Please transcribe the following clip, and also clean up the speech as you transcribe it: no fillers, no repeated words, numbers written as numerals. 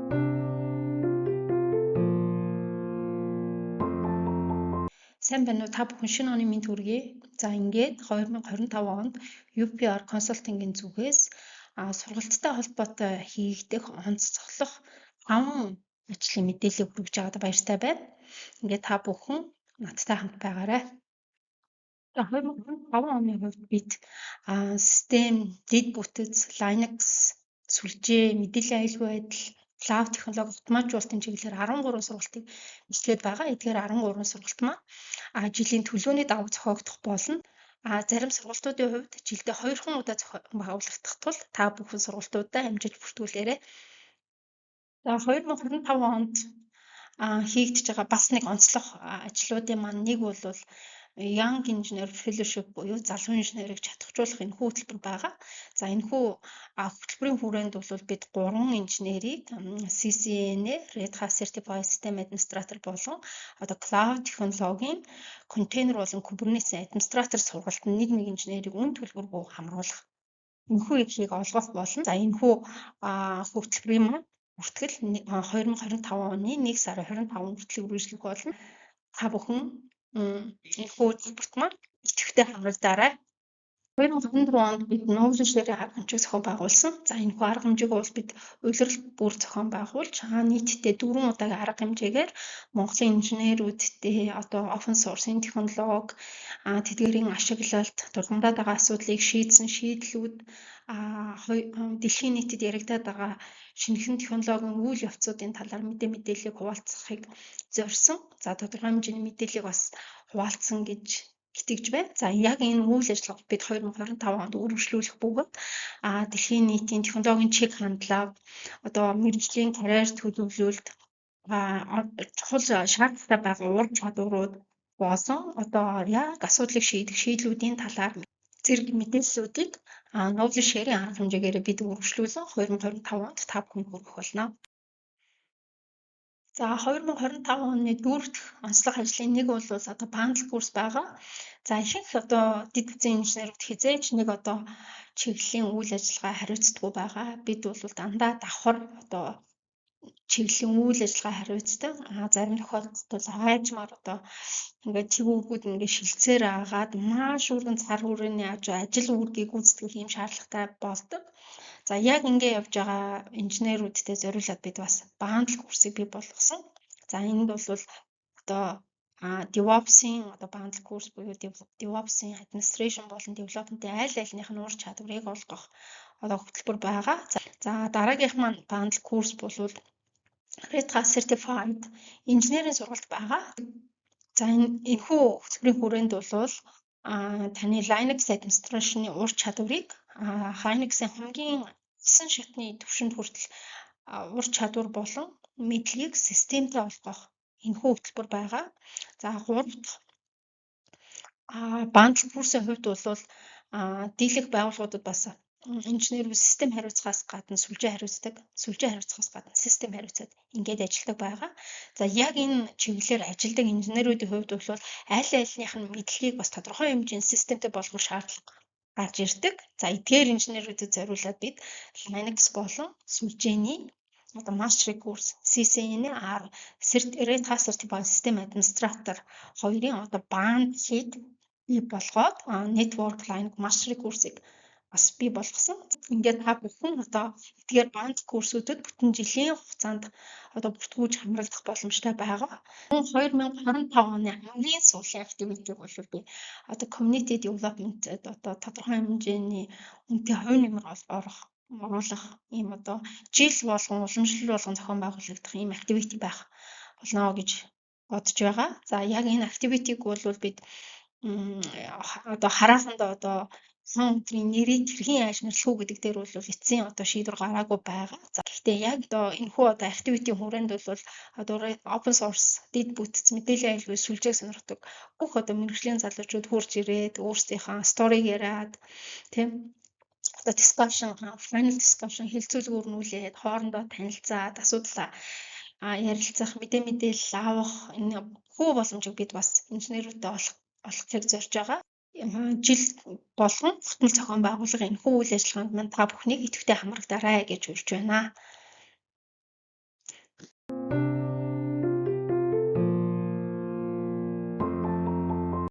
Сайн байна уу? Та бүхэн шинэ оны мэнд хүргэе. За ингээд 2025 онд UPR консалтингийн зүгээс сургалттай холбоотой хийгдэх онцлог 5 ажлын мэдээлэл хүргэж байгаад баяртай байна. Ингээд та бүхэн надтай хамт байгаарай. За 2025 оны хувьд бид систем, дэд бүтэц, Linux, сүлжээ, мэдээллийн аюулгүй байдал, клауд технологи автоматжуулалтын чиглэлээр 13 сургалтыг бичлээд байгаа. Эдгээр 13 сургалт маань жилийн төлөвлөгөөний дагуу зохиогдох болно. Зарим сургалтуудын хувьд жилдээ 2 удаа байгуулагдах тул та бүхэн сургалтуудаа амжиж бүртгүүлээрэй. За 2025 онд хийгдэж байгаа бас нэг онцлог ажлуудын маань нэг бол Young Engineer Fellowship буюу залуу инженерийг чадахжуулах энэхүү хөтөлбөр байгаа. За энэхүү хөтөлбөрийн хүрээнд бол бид 3 инженерийг CCNA Red Hat Certified System Administrator болон одоо Cloud технологийн контейнер болон Kubernetes администратор сургалтанд нэг инженерийг үн төлбөргүй хамруулах энэхүү эдлийг олгох болно. За энэхүү хөтөлбөрийн маань хүртэл 2025 оны 1 сарын 25 хүртэл үргэлжлэх болно. Та бүхэн энэхүү хөтөлбөрт маань идэвхтэй хамрагдаарай. 2024 онд бид Knowledge Share-ийн арга хэмжээг зохион байгуулсан. За энэхүү арга хэмжээг бол бид улирал бүр зохион байгуулж нийтдээ 4 удаагийн арга хэмжээгээр Монголын инженерүүдтэй одоо open source-ийн технологи, тэдгээрийн ашиглалт, тулгамдаад байгаа асуудлыг шийдсэн шийдлүүд, дэлхийн нийтэд яригдаад байгаа шинэхэн технологийн үйл явцуудын талаар мэдээллийг хуваалцахыг зорьсон. За тодорхой хэмжээний мэдээллийг бас хуваалцсан гэж итгэж байна. За яг энэ үйл ажиллагааг бид 2025 онд үргэлжлүүлэх бөгөөд дэлхийн нийтийн технологийн чиг хандлага, одоо мэргэжлийн карьер төлөвлөлт, чухал шаардлагатай байгаа ур чадварууд болон одоо яг асуудлыг шийдэх шийдлүүдийн талаар зэрэг мэдээллүүдийг Knowledge Share-ийн арга хэмжээгээр бид үргэлжлүүлэн 2025 онд та бүхэнд хүргэх болно. За 2025 оны дөрөвт онцлог ажлын нэг бол одоо bundle курс байгаа. За ихэнх одоо дэд бүтцийн инженерүүд хизээж нэг одоо чиглэлийн үйл ажиллагаа хариуцдаг байгаа. Бид бол дандаа давхар одоо чиглэлийн үйл ажиллагаа хариуцдаг. Зарим тохиолдолд бол хайжмаар одоо ингээд чигүүргүүд ингээд шилцээр агаад маш өргөн цар хүрээний ажил үүргийг гүйцэтгэх юм шаардлагатай болдог. За яг ингээд явж байгаа инженерүүдтэй зориулаад бид бас bundle курсыг бий болгосон. За энд бол одоо DevOps-ийн одоо bundle курс буюу DevOps-ийн administration болон development-ийн аль альных нь ур чадварыг олгох одоо хөтөлбөр байгаа. За дараагийнх маань bundle курс бол Red Hat Certified инженерийн сургалт байгаа. За энэхүү хөтөлбөрийн хүрээнд бол таны Linux administration-ы ур чадварыг Linux-ийн хамгийн 9 шатны түвшинд хүртэл ур чадвар болон мэдлэгийг системтэй олгох энэхүү хөтөлбөр байгаа. За гурав дахь bundle курсын хувьд бол дийлэх байгууллагуудад бас инженерүүд систем хариуцахаас гадна сүлжээ хариуцахаас гадна систем хариуцаад ингээд ажилладаг байгаа. За яг энэ чиглэлээр ажилладаг инженерүүдийн хувьд бол аль альных нь мэдлэгийг бас тодорхой хэмжээнд системтэй болгох шаардлага гарч ирдэг. За эдгээр инженерүүдэд зориулаад бид Linux болон сүлжээний одоо mastery курс CCNA Red Hat Certified System Administrator хоёрын одоо bundle-ийг бий болгоод Network Linux mastery курсыг бас бий болгосон. Ингээд та бүхэн одоо эдгээр bundle курсүүдэд бүтэн жилийн хугацаанд одоо бүртгүүлж хамрагдах боломжтой байгаа. 2025 оны хамгийн сүүлийн activity бол би одоо community development одоо тодорхой хэмжээний үнэтэй хувь нэмэр оруулах ийм одоо жил болгон уламжлал болгон зохион байгуулагдах ийм activity байх болно гэж бодож байгаа. За яг энэ activity-г бол бид одоо хараахандаа одоо өдрийн нэрийг хэрхэн ажиглах уу гэдэг дээр бол эцсийн одоо шийдвэр гараагүй байгаа. За гэхдээ яг одоо энэхүү одоо activity хүрээнд бол одоо open source дэд бүтц мэдээллийн аюулгүй сүлжээг сонирхдаг бүх одоо мэргэжлийн залуучууд хурж ирээд өөрсдийнхээ сториг яриад тийм одоо discussion, final discussion хэлцүүлгүүрнүүлээд хоорондоо танилцаад асуудлаа ярилцах, мэдээлэл авах энэ бүх боломжийг бид бас инженерүүдэд олохыг зорж байгаа. Жил болгон хүртэл зохион байгуулах энэхүү үйл ажиллагаанд мань та бүхнийг идэвхтэй хамрагдаарай гэж урьж байна.